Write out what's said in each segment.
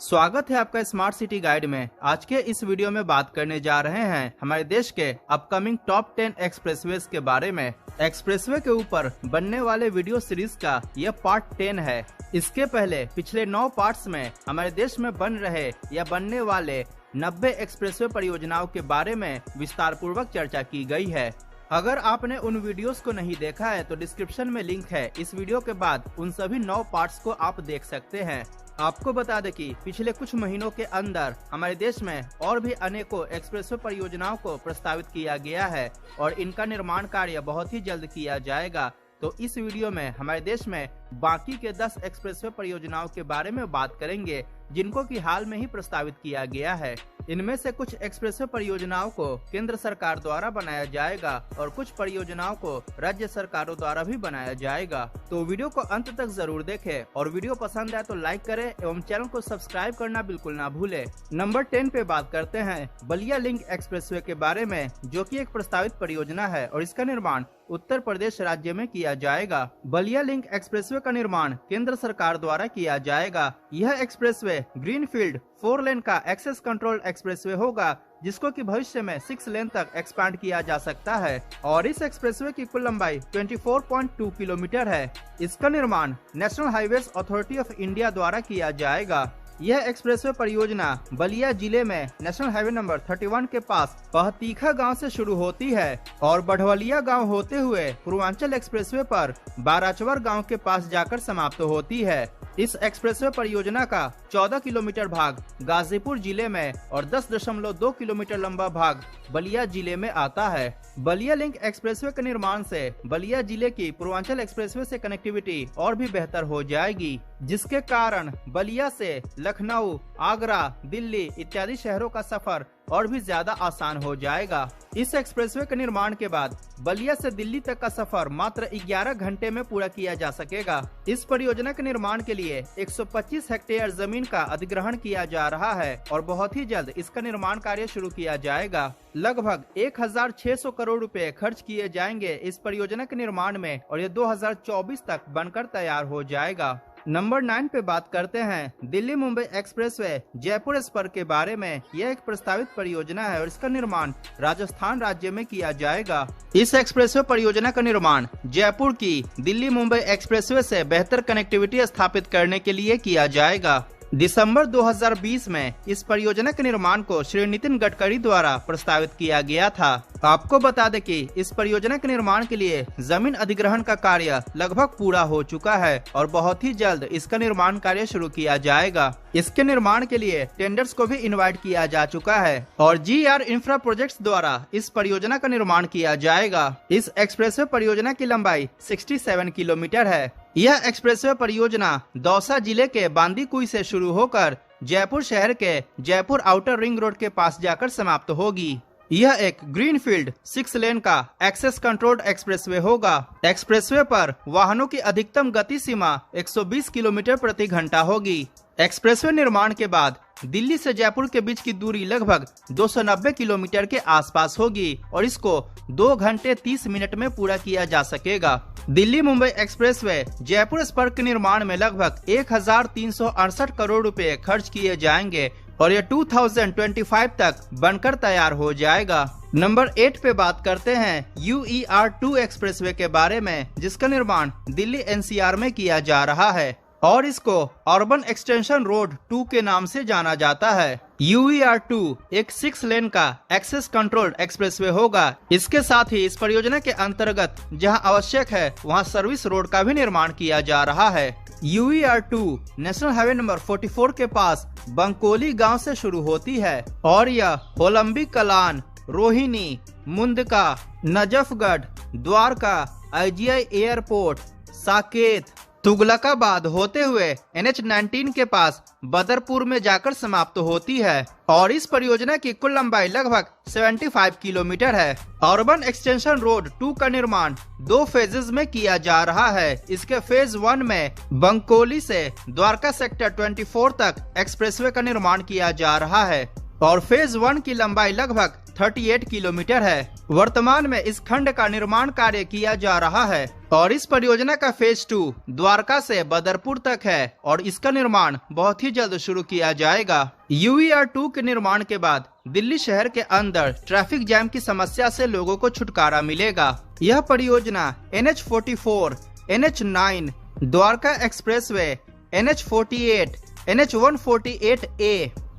स्वागत है आपका स्मार्ट सिटी गाइड में। आज के इस वीडियो में बात करने जा रहे हैं हमारे देश के अपकमिंग टॉप 10 एक्सप्रेसवेज के बारे में। एक्सप्रेसवे के ऊपर बनने वाले वीडियो सीरीज का यह पार्ट 10 है। इसके पहले पिछले 9 पार्ट्स में हमारे देश में बन रहे या बनने वाले 90 एक्सप्रेसवे परियोजनाओं के बारे में विस्तार पूर्वक चर्चा की गई है। अगर आपने उन वीडियोस को नहीं देखा है तो डिस्क्रिप्शन में लिंक है। इस वीडियो के बाद उन सभी 9 पार्ट्स को आप देख सकते हैं। आपको बता दें कि पिछले कुछ महीनों के अंदर हमारे देश में और भी अनेकों एक्सप्रेसवे परियोजनाओं को प्रस्तावित किया गया है और इनका निर्माण कार्य बहुत ही जल्द किया जाएगा। तो इस वीडियो में हमारे देश में बाकी के 10 एक्सप्रेसवे परियोजनाओं के बारे में बात करेंगे जिनको कि हाल में ही प्रस्तावित किया गया है। इनमें से कुछ एक्सप्रेसवे परियोजनाओं को केंद्र सरकार द्वारा बनाया जाएगा और कुछ परियोजनाओं को राज्य सरकारों द्वारा भी बनाया जाएगा। तो वीडियो को अंत तक जरूर देखें और वीडियो पसंद आए तो लाइक करें एवं चैनल को सब्सक्राइब करना बिल्कुल ना भूलें। नंबर 10 पे बात करते हैं बलिया लिंक एक्सप्रेसवे के बारे में, जो कि एक प्रस्तावित परियोजना है और इसका निर्माण उत्तर प्रदेश राज्य में किया जाएगा। बलिया लिंक एक्सप्रेसवे का निर्माण केंद्र सरकार द्वारा किया जाएगा। यह एक्सप्रेसवे ग्रीनफील्ड 4 लेन का एक्सेस कंट्रोल एक्सप्रेसवे होगा, जिसको कि भविष्य में 6 लेन तक एक्सपांड किया जा सकता है और इस एक्सप्रेसवे की कुल लंबाई 24.2 किलोमीटर है। इसका निर्माण national highways authority of India द्वारा किया जाएगा। यह एक्सप्रेसवे परियोजना बलिया जिले में नेशनल हाईवे नंबर 31 के पास पहतीखा गांव से शुरू होती है और बढ़वलिया गांव होते हुए पूर्वांचल एक्सप्रेसवे पर बाराचवर गांव के पास जाकर समाप्त होती है। इस एक्सप्रेसवे परियोजना का 14 किलोमीटर भाग गाजीपुर जिले में और 10.2 किलोमीटर लंबा भाग बलिया जिले में आता है। बलिया लिंक एक्सप्रेसवे के निर्माण से बलिया जिले की पूर्वांचल एक्सप्रेसवे से कनेक्टिविटी और भी बेहतर हो जाएगी, जिसके कारण बलिया से लखनऊ, आगरा, दिल्ली इत्यादि शहरों का सफर और भी ज्यादा आसान हो जाएगा। इस एक्सप्रेसवे के निर्माण के बाद बलिया से दिल्ली तक का सफर मात्र 11 घंटे में पूरा किया जा सकेगा। इस परियोजना के निर्माण के लिए 125 हेक्टेयर जमीन का अधिग्रहण किया जा रहा है और बहुत ही जल्द इसका निर्माण कार्य शुरू किया जाएगा। लगभग 1600 करोड़ रुपए खर्च किए जाएंगे इस परियोजना के निर्माण में और ये 2024 तक बनकर तैयार हो जाएगा। नंबर 9 पे बात करते हैं दिल्ली मुंबई एक्सप्रेसवे जयपुर स्पर के बारे में। यह एक प्रस्तावित परियोजना है और इसका निर्माण राजस्थान राज्य में किया जाएगा। इस एक्सप्रेसवे परियोजना का निर्माण जयपुर की दिल्ली मुंबई एक्सप्रेसवे से बेहतर कनेक्टिविटी स्थापित करने के लिए किया जाएगा। दिसंबर 2020 में इस परियोजना के निर्माण को श्री नितिन गडकरी द्वारा प्रस्तावित किया गया था। आपको बता दें कि इस परियोजना के निर्माण के लिए जमीन अधिग्रहण का कार्य लगभग पूरा हो चुका है और बहुत ही जल्द इसका निर्माण कार्य शुरू किया जाएगा। इसके निर्माण के लिए टेंडर्स को भी इनवाइट किया जा चुका है और GR इंफ्रा प्रोजेक्ट्स द्वारा इस परियोजना का निर्माण किया जाएगा। इस एक्सप्रेसवे परियोजना की लंबाई 67 किलोमीटर है। यह एक्सप्रेसवे परियोजना दौसा जिले के बांदीकुई से शुरू होकर जयपुर शहर के जयपुर आउटर रिंग रोड के पास जाकर समाप्त होगी। यह एक ग्रीनफील्ड 6 लेन का एक्सेस कंट्रोल्ड एक्सप्रेसवे होगा। एक्सप्रेसवे पर वाहनों की अधिकतम गति सीमा 120 किलोमीटर प्रति घंटा होगी। एक्सप्रेसवे निर्माण के बाद दिल्ली से जयपुर के बीच की दूरी लगभग 290 किलोमीटर के आसपास होगी और इसको 2 घंटे 30 मिनट में पूरा किया जा सकेगा। दिल्ली मुंबई एक्सप्रेसवे जयपुर स्पर के निर्माण में लगभग 1368 करोड़ रुपए खर्च किए जाएंगे और ये 2025 तक बनकर तैयार हो जाएगा। नंबर 8 पे बात करते हैं UER2 एक्सप्रेसवे के बारे में, जिसका निर्माण दिल्ली NCR में किया जा रहा है और इसको अर्बन एक्सटेंशन रोड 2 के नाम से जाना जाता है। UER2 एक 6 लेन का एक्सेस कंट्रोल्ड एक्सप्रेसवे होगा। इसके साथ ही इस परियोजना के अंतर्गत जहां आवश्यक है वहां सर्विस रोड का भी निर्माण किया जा रहा है। UER2 नेशनल हाईवे नंबर 44 के पास बंकोली गांव से शुरू होती है और यह ओलंबी कलान, रोहिणी, मुंदका, नजफगढ़, द्वारका, IGI एयरपोर्ट, साकेत, तुगलकाबाद होते हुए NH-19 के पास बदरपुर में जाकर समाप्त होती है और इस परियोजना की कुल लंबाई लगभग 75 किलोमीटर है। अर्बन एक्सटेंशन रोड 2 का निर्माण 2 फेजेज में किया जा रहा है। इसके फेज 1 में बंकोली से द्वारका सेक्टर 24 तक एक्सप्रेसवे का निर्माण किया जा रहा है और फेज 1 की लंबाई लगभग 38 किलोमीटर है। वर्तमान में इस खंड का निर्माण कार्य किया जा रहा है। और इस परियोजना का फेज 2 द्वारका से बदरपुर तक है और इसका निर्माण बहुत ही जल्द शुरू किया जाएगा। UER 2 के निर्माण के बाद दिल्ली शहर के अंदर ट्रैफिक जैम की समस्या से लोगों को छुटकारा मिलेगा। यह परियोजना NH44, NH9, Dwarka expressway, NH48, NH148A,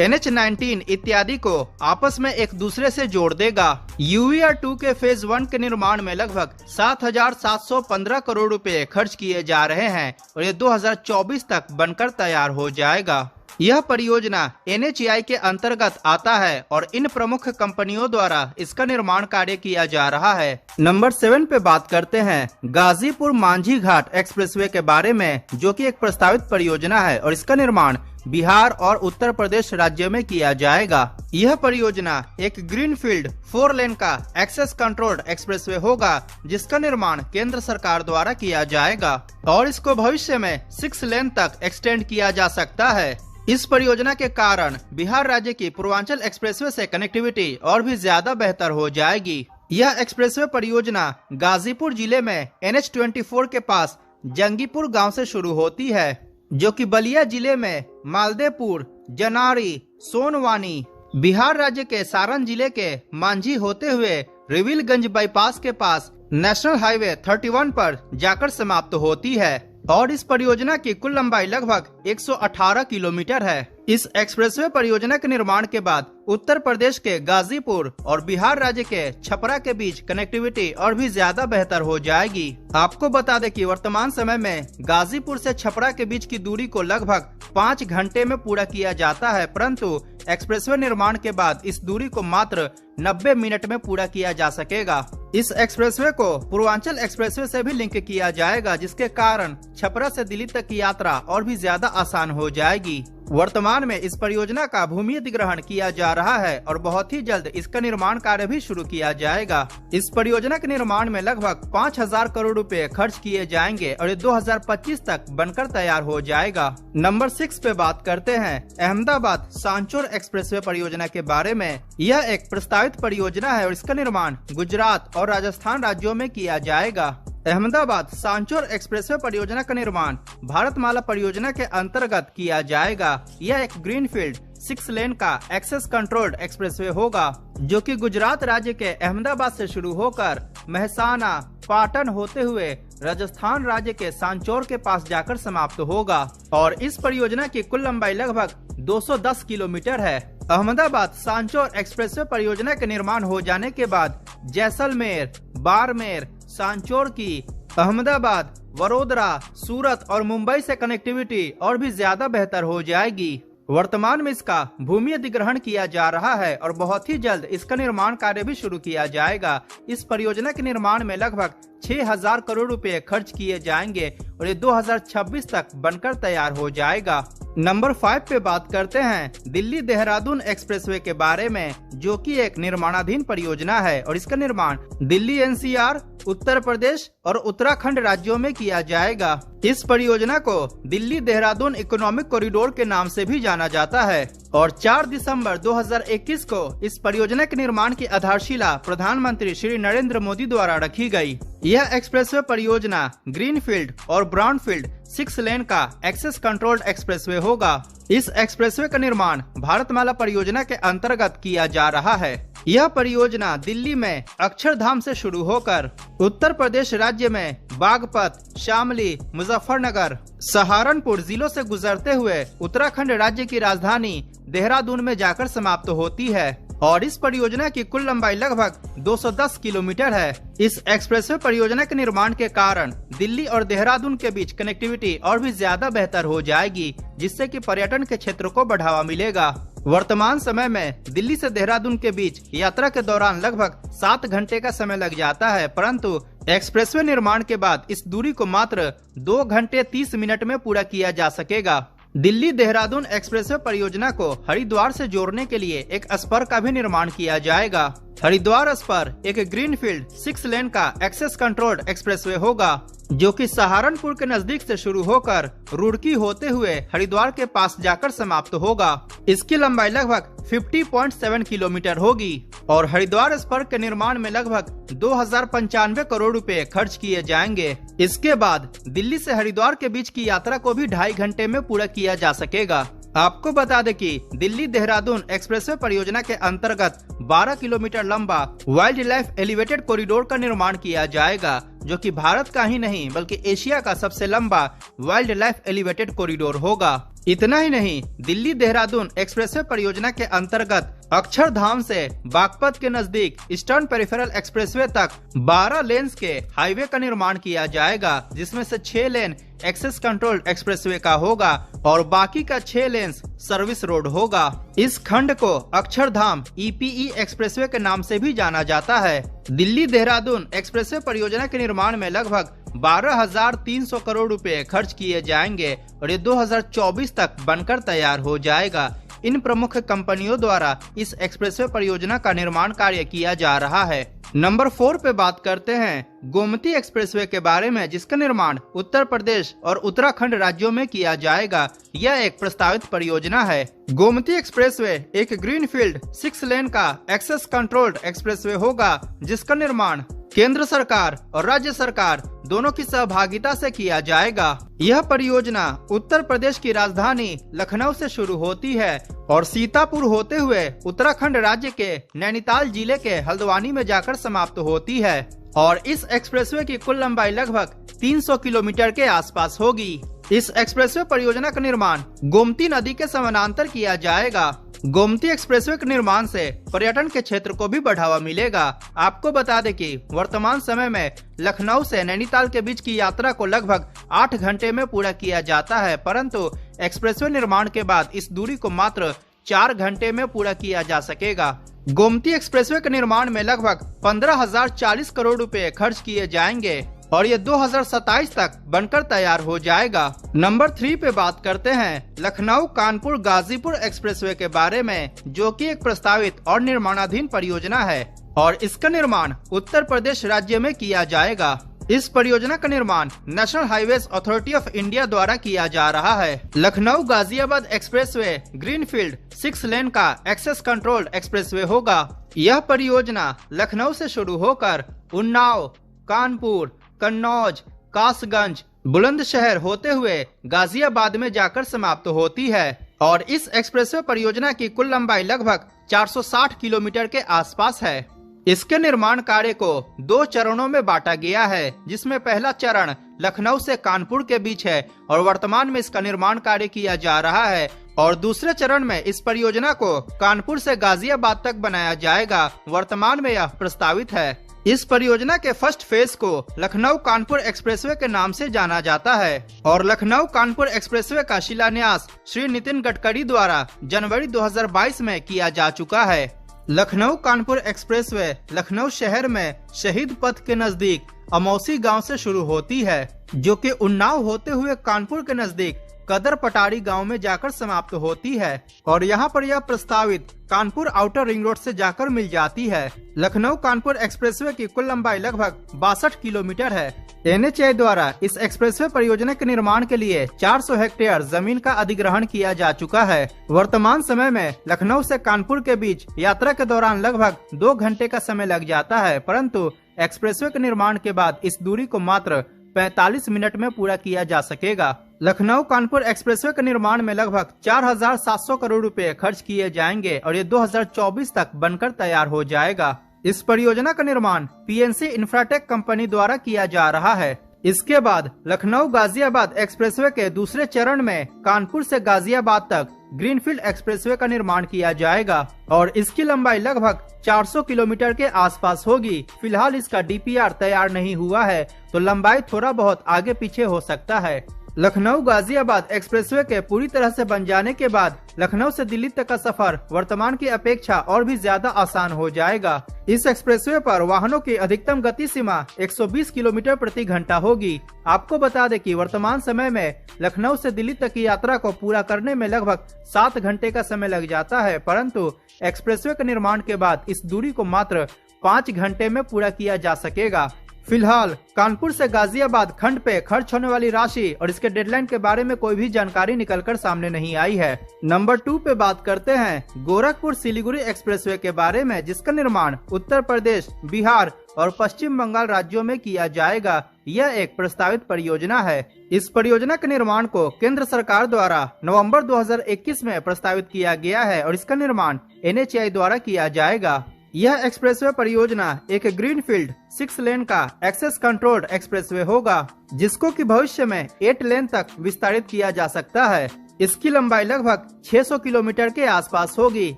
NH19 इत्यादि को आपस में एक दूसरे से जोड़ देगा। UER 2 के फेज 1 के निर्माण में लगभग 7,715 करोड़ रुपए खर्च किए जा रहे हैं और ये 2024 तक बनकर तैयार हो जाएगा। यह परियोजना NHAI के अंतर्गत आता है और इन प्रमुख कंपनियों द्वारा इसका निर्माण कार्य किया जा रहा है। नंबर 7 पे बात करते हैं गाजीपुर मांझी घाट एक्सप्रेसवे के बारे में, जो कि एक प्रस्तावित परियोजना है और इसका निर्माण बिहार और उत्तर प्रदेश राज्य में किया जाएगा। यह परियोजना एक ग्रीनफील्ड 4 लेन का एक्सेस कंट्रोल्ड एक्सप्रेसवे होगा, जिसका निर्माण केंद्र सरकार द्वारा किया जाएगा और इसको भविष्य में 6 लेन तक एक्सटेंड किया जा सकता है। इस परियोजना के कारण बिहार राज्य की पूर्वांचल एक्सप्रेसवे से कनेक्टिविटी और भी ज्यादा बेहतर हो जाएगी। यह एक्सप्रेसवे परियोजना गाजीपुर जिले में NH24 के पास जंगीपुर गांव से शुरू होती है, जो कि बलिया जिले में मालदेपुर, जनारी, सोनवानी, बिहार राज्य के सारण जिले के मांझी होते हुए रिविलगंज बाईपास के पास नेशनल हाईवे 31 पर जाकर समाप्त होती है और इस परियोजना की कुल लंबाई लगभग 118 किलोमीटर है। इस एक्सप्रेसवे परियोजना के निर्माण के बाद उत्तर प्रदेश के गाजीपुर और बिहार राज्य के छपरा के बीच कनेक्टिविटी और भी ज्यादा बेहतर हो जाएगी। आपको बता दें कि वर्तमान समय में गाजीपुर से छपरा के बीच की दूरी को लगभग 5 घंटे में पूरा किया जाता है, परंतु एक्सप्रेसवे निर्माण के बाद इस दूरी को मात्र 90 मिनट में पूरा किया जा सकेगा। इस एक्सप्रेसवे को पूर्वांचल एक्सप्रेसवे से भी लिंक किया जाएगा, जिसके कारण छपरा से दिल्ली तक की यात्रा और भी ज्यादा आसान हो जाएगी। वर्तमान में इस परियोजना का भूमि अधिग्रहण किया जा रहा है और बहुत ही जल्द इसका निर्माण कार्य भी शुरू किया जाएगा। इस परियोजना के निर्माण में लगभग 5,000 करोड़ रुपए खर्च किए जाएंगे और ये 2025 तक बनकर तैयार हो जाएगा। नंबर 6 पे बात करते हैं अहमदाबाद सांचौर एक्सप्रेसवे परियोजना के बारे में। यह एक प्रस्तावित परियोजना है और इसका निर्माण गुजरात और राजस्थान राज्यों में किया जाएगा। अहमदाबाद सांचौर एक्सप्रेसवे परियोजना का निर्माण भारतमाला परियोजना के अंतर्गत किया जाएगा। यह एक ग्रीनफील्ड 6 लेन का एक्सेस कंट्रोल्ड एक्सप्रेसवे होगा, जो कि गुजरात राज्य के अहमदाबाद से शुरू होकर मेहसाना, पाटन होते हुए राजस्थान राज्य के सांचौर के पास जाकर समाप्त होगा और इस परियोजना की कुल लंबाई लगभग 210 किलोमीटर है। अहमदाबाद सांचौर एक्सप्रेसवे परियोजना के निर्माण हो जाने के बाद जैसलमेर, बाड़मेर, सांचौर की अहमदाबाद, वडोदरा, सूरत और मुंबई से कनेक्टिविटी और भी ज्यादा बेहतर हो जाएगी। वर्तमान में इसका भूमि अधिग्रहण किया जा रहा है और बहुत ही जल्द इसका निर्माण कार्य भी शुरू किया जाएगा। इस परियोजना के निर्माण में लगभग 6,000 करोड़ रुपए खर्च किए जाएंगे और ये 2026 तक बनकर तैयार हो जाएगा। नंबर 5 पे बात करते हैं दिल्ली देहरादून एक्सप्रेसवे के बारे में, जो कि एक निर्माणाधीन परियोजना है और इसका निर्माण दिल्ली NCR, उत्तर प्रदेश और उत्तराखंड राज्यों में किया जाएगा। इस परियोजना को दिल्ली देहरादून इकोनॉमिक कॉरिडोर के नाम से भी जाना जाता है और 4 दिसंबर 2021 को इस परियोजना के निर्माण की आधारशिला प्रधानमंत्री श्री नरेंद्र मोदी द्वारा रखी गई। यह एक्सप्रेसवे परियोजना ग्रीनफील्ड और ब्राउनफील्ड 6 लेन का एक्सेस कंट्रोल्ड एक्सप्रेसवे होगा। इस एक्सप्रेसवे का निर्माण भारतमाला परियोजना के अंतर्गत किया जा रहा है। यह परियोजना दिल्ली में अक्षरधाम से शुरू होकर उत्तर प्रदेश राज्य में बागपत, शामली, मुजफ्फरनगर, सहारनपुर जिलों से गुजरते हुए उत्तराखंड राज्य की राजधानी देहरादून में जाकर समाप्त होती है और इस परियोजना की कुल लंबाई लगभग 210 किलोमीटर है। इस एक्सप्रेसवे परियोजना के निर्माण के कारण दिल्ली और देहरादून के बीच कनेक्टिविटी और भी ज्यादा बेहतर हो जाएगी, जिससे कि पर्यटन के क्षेत्र को बढ़ावा मिलेगा। वर्तमान समय में दिल्ली से देहरादून के बीच यात्रा के दौरान लगभग 7 घंटे का समय लग जाता है, परंतु एक्सप्रेसवे निर्माण के बाद इस दूरी को मात्र 2 घंटे 30 मिनट में पूरा किया जा सकेगा। दिल्ली देहरादून एक्सप्रेसवे परियोजना को हरिद्वार से जोड़ने के लिए एक स्पर का भी निर्माण किया जाएगा। हरिद्वार स्पर एक ग्रीनफील्ड 6 लेन का एक्सेस कंट्रोल्ड एक्सप्रेसवे होगा, जो कि सहारनपुर के नजदीक से शुरू होकर रुड़की होते हुए हरिद्वार के पास जाकर समाप्त होगा। इसकी लंबाई लगभग 50.7 किलोमीटर होगी और हरिद्वार स्पर के निर्माण में लगभग 2095 करोड़ रुपए खर्च किए जाएंगे। इसके बाद दिल्ली से हरिद्वार के बीच की यात्रा को भी 2.5 घंटे में पूरा किया जा सकेगा। आपको बता दें कि दिल्ली देहरादून एक्सप्रेसवे परियोजना के अंतर्गत 12 किलोमीटर लंबा वाइल्ड लाइफ एलिवेटेड कॉरिडोर का निर्माण किया जाएगा, जो कि भारत का ही नहीं बल्कि एशिया का सबसे लंबा वाइल्ड लाइफ एलिवेटेड कॉरिडोर होगा। इतना ही नहीं, दिल्ली देहरादून एक्सप्रेसवे परियोजना के अंतर्गत अक्षरधाम से बागपत के नजदीक ईस्टर्न पेरिफेरल एक्सप्रेसवे तक 12 लेन्स के हाईवे का निर्माण किया जाएगा, जिसमें से 6 लेन एक्सेस कंट्रोल्ड एक्सप्रेसवे का होगा और बाकी का 6 लेन्स सर्विस रोड होगा। इस खंड को अक्षरधाम EPE एक्सप्रेसवे के नाम से भी जाना जाता है। दिल्ली देहरादून एक्सप्रेसवे परियोजना के निर्माण में लगभग 12,300 करोड़ रुपए खर्च किए जाएंगे और ये 2024 तक बनकर तैयार हो जाएगा। इन प्रमुख कंपनियों द्वारा इस एक्सप्रेसवे परियोजना का निर्माण कार्य किया जा रहा है। नंबर 4 पे बात करते हैं गोमती एक्सप्रेसवे के बारे में, जिसका निर्माण उत्तर प्रदेश और उत्तराखंड राज्यों में किया जाएगा। यह एक प्रस्तावित परियोजना है। गोमती एक्सप्रेसवे एक ग्रीनफील्ड 6 लेन का एक्सेस कंट्रोल्ड एक्सप्रेसवे होगा, जिसका निर्माण केंद्र सरकार और राज्य सरकार दोनों की सहभागिता से किया जाएगा। यह परियोजना उत्तर प्रदेश की राजधानी लखनऊ से शुरू होती है और सीतापुर होते हुए उत्तराखंड राज्य के नैनीताल जिले के हल्द्वानी में जाकर समाप्त होती है और इस एक्सप्रेसवे की कुल लंबाई लगभग 300 किलोमीटर के आसपास होगी। इस एक्सप्रेसवे परियोजना का निर्माण गोमती नदी के समानांतर किया जाएगा। गोमती एक्सप्रेसवे के निर्माण से पर्यटन के क्षेत्र को भी बढ़ावा मिलेगा। आपको बता दें कि वर्तमान समय में लखनऊ से नैनीताल के बीच की यात्रा को लगभग 8 घंटे में पूरा किया जाता है, परंतु एक्सप्रेसवे निर्माण के बाद इस दूरी को मात्र 4 घंटे में पूरा किया जा सकेगा। गोमती एक्सप्रेसवे के निर्माण में लगभग 15,040 करोड़ रुपए खर्च किए जाएंगे और ये 2027 तक बनकर तैयार हो जाएगा। नंबर 3 पे बात करते हैं लखनऊ कानपुर गाजीपुर एक्सप्रेसवे के बारे में, जो कि एक प्रस्तावित और निर्माणाधीन परियोजना है और इसका निर्माण उत्तर प्रदेश राज्य में किया जाएगा। इस परियोजना का निर्माण national highways authority of India द्वारा किया जा रहा है। लखनऊ गाजियाबाद एक्सप्रेसवे ग्रीनफील्ड 6 लेन का एक्सेस कंट्रोल्ड एक्सप्रेसवे होगा। यह परियोजना लखनऊ से शुरू होकर उन्नाव, कानपुर, कन्नौज, कासगंज, बुलंदशहर होते हुए गाजियाबाद में जाकर समाप्त होती है और इस एक्सप्रेसवे परियोजना की कुल लंबाई लगभग 460 किलोमीटर के आसपास है। इसके निर्माण कार्य को 2 चरणों में बांटा गया है, जिसमें पहला चरण लखनऊ से कानपुर के बीच है और वर्तमान में इसका निर्माण कार्य किया जा रहा है और दूसरे चरण में इस परियोजना को कानपुर से गाजियाबाद तक बनाया जाएगा। वर्तमान में यह प्रस्तावित है। इस परियोजना के फर्स्ट फेज को लखनऊ कानपुर एक्सप्रेसवे के नाम से जाना जाता है और लखनऊ कानपुर एक्सप्रेसवे का शिलान्यास श्री नितिन गडकरी द्वारा जनवरी 2022 में किया जा चुका है। लखनऊ कानपुर एक्सप्रेसवे लखनऊ शहर में शहीद पथ के नजदीक अमौसी गांव से शुरू होती है, जो कि उन्नाव होते हुए कानपुर के नजदीक कदर पटारी गांव में जाकर समाप्त होती है और यहां पर यह प्रस्तावित कानपुर आउटर रिंग रोड से जाकर मिल जाती है। लखनऊ कानपुर एक्सप्रेसवे की कुल लंबाई लगभग 62 किलोमीटर है। NHAI द्वारा इस एक्सप्रेसवे परियोजना के निर्माण के लिए 400 हेक्टेयर जमीन का अधिग्रहण किया जा चुका है। वर्तमान समय में लखनऊ से कानपुर के बीच यात्रा के दौरान लगभग 2 घंटे का समय लग जाता है, परंतु एक्सप्रेसवे के निर्माण के बाद इस दूरी को मात्र 45 मिनट में पूरा किया जा सकेगा। लखनऊ कानपुर एक्सप्रेसवे के निर्माण में लगभग 4,700 करोड़ रुपए खर्च किए जाएंगे और ये 2024 तक बनकर तैयार हो जाएगा। इस परियोजना का निर्माण PNC इंफ्राटेक कंपनी द्वारा किया जा रहा है। इसके बाद लखनऊ गाजियाबाद एक्सप्रेसवे के दूसरे चरण में कानपुर से गाजियाबाद तक ग्रीनफील्ड एक्सप्रेसवे का निर्माण किया जाएगा और इसकी लंबाई लगभग 400 किलोमीटर के आसपास होगी। फिलहाल इसका DPR तैयार नहीं हुआ है, तो लंबाई थोड़ा बहुत आगे पीछे हो सकता है। लखनऊ गाजियाबाद एक्सप्रेसवे के पूरी तरह से बन जाने के बाद लखनऊ से दिल्ली तक का सफर वर्तमान की अपेक्षा और भी ज्यादा आसान हो जाएगा। इस एक्सप्रेसवे पर वाहनों की अधिकतम गति सीमा 120 किलोमीटर प्रति घंटा होगी। आपको बता दें कि वर्तमान समय में लखनऊ से दिल्ली तक की यात्रा को पूरा करने में लगभग 7 घंटे का समय लग जाता है, परंतु एक्सप्रेसवे के निर्माण के बाद इस दूरी को मात्र 5 घंटे में पूरा किया जा सकेगा। फिलहाल कानपुर से गाजियाबाद खंड पे खर्च होने वाली राशि और इसके डेडलाइन के बारे में कोई भी जानकारी निकलकर सामने नहीं आई है। नंबर 2 पे बात करते हैं गोरखपुर सिलीगुड़ी एक्सप्रेसवे के बारे में, जिसका निर्माण उत्तर प्रदेश, बिहार और पश्चिम बंगाल राज्यों में किया जाएगा। यह एक प्रस्तावित परियोजना है। इस परियोजना के निर्माण को केंद्र सरकार द्वारा नवंबर 2021 में प्रस्तावित किया गया है और इसका निर्माण NHAI द्वारा किया जाएगा। यह एक्सप्रेसवे परियोजना एक ग्रीनफील्ड 6 लेन का एक्सेस कंट्रोल्ड एक्सप्रेसवे होगा, जिसको कि भविष्य में 8 लेन तक विस्तारित किया जा सकता है। इसकी लंबाई लगभग 600 किलोमीटर के आसपास होगी।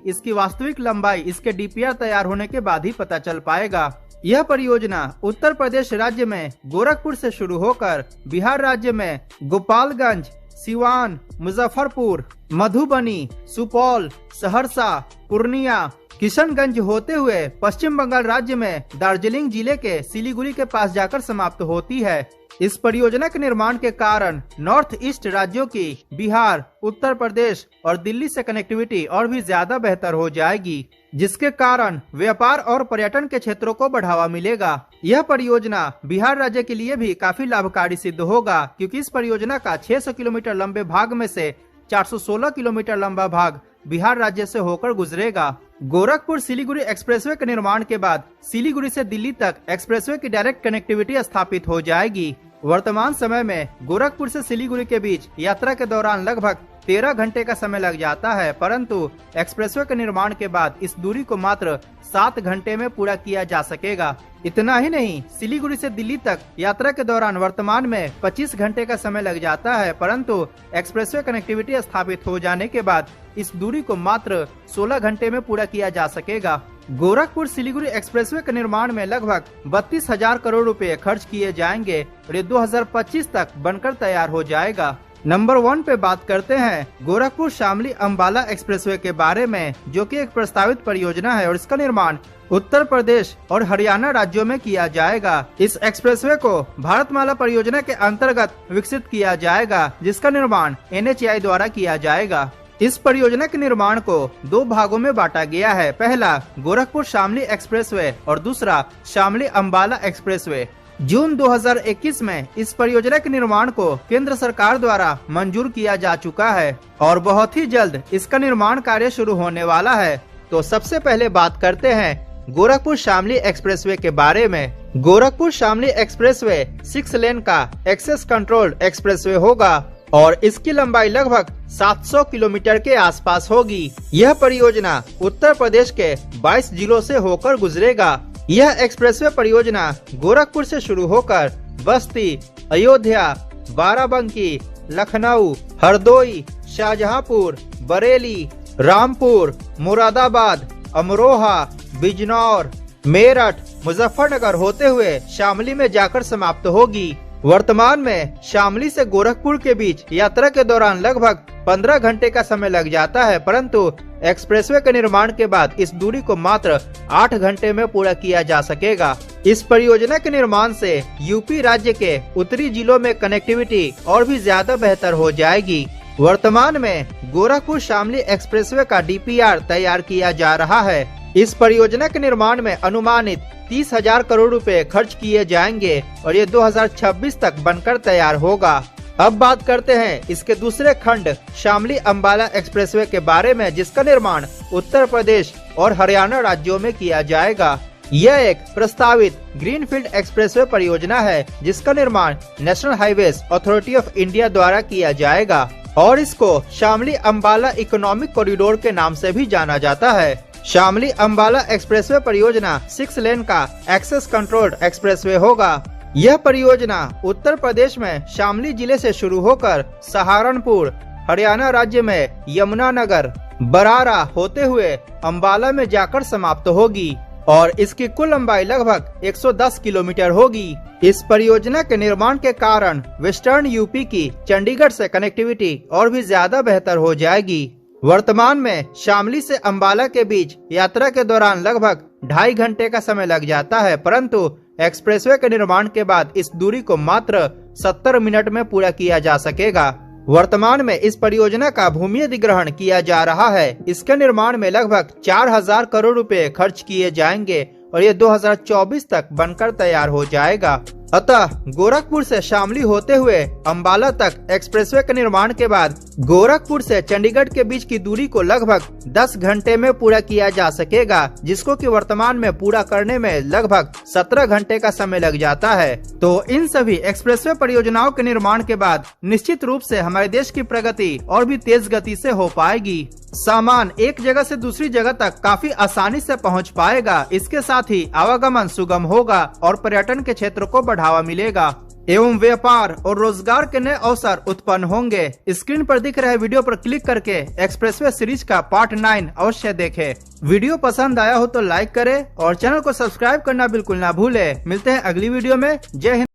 इसकी वास्तविक लंबाई इसके DPR तैयार होने के बाद ही पता चल पाएगा। यह परियोजना उत्तर प्रदेश राज्य में गोरखपुर से शुरू होकर बिहार राज्य में गोपालगंज, सिवान, मुजफ्फरपुर, मधुबनी, सुपौल, सहरसा, पूर्णिया, किशनगंज होते हुए पश्चिम बंगाल राज्य में दार्जिलिंग जिले के सिलीगुड़ी के पास जाकर समाप्त होती है। इस परियोजना के निर्माण के कारण नॉर्थ ईस्ट राज्यों की बिहार, उत्तर प्रदेश और दिल्ली से कनेक्टिविटी और भी ज्यादा बेहतर हो जाएगी, जिसके कारण व्यापार और पर्यटन के क्षेत्रों को बढ़ावा मिलेगा। यह परियोजना बिहार राज्य के लिए भी काफी लाभकारी सिद्ध होगा, क्योंकि इस परियोजना का 600 किलोमीटर लंबे भाग में से 416 किलोमीटर लंबा भाग बिहार राज्य से होकर गुजरेगा। गोरखपुर सिलीगुड़ी एक्सप्रेसवे के निर्माण के बाद सिलीगुड़ी से दिल्ली तक एक्सप्रेसवे की डायरेक्ट कनेक्टिविटी स्थापित हो जाएगी। वर्तमान समय में गोरखपुर से सिलीगुड़ी के बीच यात्रा के दौरान लगभग 13 घंटे का समय लग जाता है, परंतु एक्सप्रेसवे के निर्माण के बाद इस दूरी को मात्र 7 घंटे में पूरा किया जा सकेगा। इतना ही नहीं, सिलीगुड़ी से दिल्ली तक यात्रा के दौरान वर्तमान में 25 घंटे का समय लग जाता है, परंतु एक्सप्रेसवे कनेक्टिविटी स्थापित हो जाने के बाद इस दूरी को मात्र 16 घंटे में पूरा किया जा सकेगा। गोरखपुर सिलीगुड़ी एक्सप्रेसवे के निर्माण में लगभग 32,000 करोड़ रुपए खर्च किए जाएंगे और ये 2025 तक बनकर तैयार हो जाएगा। नंबर 1 पे बात करते हैं गोरखपुर शामली अंबाला एक्सप्रेसवे के बारे में, जो कि एक प्रस्तावित परियोजना है और इसका निर्माण उत्तर प्रदेश और हरियाणा राज्यों में किया जाएगा। इस एक्सप्रेसवे को भारतमाला परियोजना के अंतर्गत विकसित किया जाएगा, जिसका निर्माण NHAI द्वारा किया जाएगा। इस परियोजना के निर्माण को 2 भागों में बांटा गया है। पहला गोरखपुर शामली एक्सप्रेसवे और दूसरा शामली अंबाला एक्सप्रेसवे। जून 2021 में इस परियोजना के निर्माण को केंद्र सरकार द्वारा मंजूर किया जा चुका है और बहुत ही जल्द इसका निर्माण कार्य शुरू होने वाला है। तो सबसे पहले बात करते हैं गोरखपुर शामली एक्सप्रेसवे के बारे में। गोरखपुर शामली एक्सप्रेसवे 6 लेन का एक्सेस कंट्रोल्ड एक्सप्रेसवे होगा और इसकी लंबाई लगभग 700 किलोमीटर के आसपास होगी। यह परियोजना उत्तर प्रदेश के 22 जिलों से होकर गुजरेगा। यह एक्सप्रेसवे परियोजना गोरखपुर से शुरू होकर बस्ती, अयोध्या, बाराबंकी, लखनऊ, हरदोई, शाहजहांपुर, बरेली, रामपुर, मुरादाबाद, अमरोहा, बिजनौर, मेरठ, मुजफ्फरनगर होते हुए शामली में जाकर समाप्त होगी। वर्तमान में शामली से गोरखपुर के बीच यात्रा के दौरान लगभग 15 घंटे का समय लग जाता है, परंतु एक्सप्रेसवे के निर्माण के बाद इस दूरी को मात्र 8 घंटे में पूरा किया जा सकेगा। इस परियोजना के निर्माण से यूपी राज्य के उत्तरी जिलों में कनेक्टिविटी और भी ज्यादा बेहतर हो जाएगी। वर्तमान में गोरखपुर शामली एक्सप्रेसवे का DPR तैयार किया जा रहा है। इस परियोजना के निर्माण में अनुमानित 30,000 करोड़ रुपए खर्च किए जाएंगे और ये 2026 तक बनकर तैयार होगा। अब बात करते हैं इसके दूसरे खंड शामली अंबाला एक्सप्रेसवे के बारे में, जिसका निर्माण उत्तर प्रदेश और हरियाणा राज्यों में किया जाएगा। यह एक प्रस्तावित ग्रीनफील्ड एक्सप्रेसवे परियोजना है, जिसका निर्माण national highways authority of India द्वारा किया जाएगा और इसको शामली अंबाला इकोनॉमिक कॉरिडोर के नाम से भी जाना जाता है। शामली अंबाला एक्सप्रेसवे परियोजना 6 लेन का एक्सेस कंट्रोल्ड एक्सप्रेसवे होगा। यह परियोजना उत्तर प्रदेश में शामली जिले से शुरू होकर सहारनपुर, हरियाणा राज्य में यमुनानगर, बरारा होते हुए अंबाला में जाकर समाप्त होगी। और इसकी कुल लंबाई लगभग 110 किलोमीटर होगी। इस परियोजना के निर्माण के कारण वेस्टर्न यूपी की चंडीगढ़ से कनेक्टिविटी और भी ज्यादा बेहतर हो जाएगी। वर्तमान में शामली से अंबाला के बीच यात्रा के दौरान लगभग 2.5 घंटे का समय लग जाता है, परंतु एक्सप्रेसवे के निर्माण के बाद इस दूरी को मात्र 70 मिनट में पूरा किया जा सकेगा। वर्तमान में इस परियोजना का भूमि अधिग्रहण किया जा रहा है। इसके निर्माण में लगभग 4000 करोड़ रुपए खर्च किए जाएंगे और ये 2024 तक बनकर तैयार हो जाएगा। अतः गोरखपुर से शामली होते हुए अंबाला तक एक्सप्रेसवे के निर्माण के बाद गोरखपुर से चंडीगढ़ के बीच की दूरी को लगभग 10 घंटे में पूरा किया जा सकेगा, जिसको कि वर्तमान में पूरा करने में लगभग 17 घंटे का समय लग जाता है। तो इन सभी एक्सप्रेसवे परियोजनाओं के निर्माण के बाद निश्चित रूप से हमारे देश की प्रगति और भी तेज गति से हो पाएगी। सामान एक जगह से दूसरी जगह तक काफी आसानी से पहुंच पाएगा। इसके साथ ही आवागमन सुगम होगा और पर्यटन के क्षेत्र को बढ़ावा मिलेगा एवं व्यापार और रोजगार के नए अवसर उत्पन्न होंगे। स्क्रीन पर दिख रहे वीडियो पर क्लिक करके एक्सप्रेसवे सीरीज का पार्ट 9 अवश्य देखें। वीडियो पसंद आया हो तो लाइक करें और चैनल को सब्सक्राइब करना बिल्कुल ना भूलें। मिलते हैं अगली वीडियो में। जय हिंद।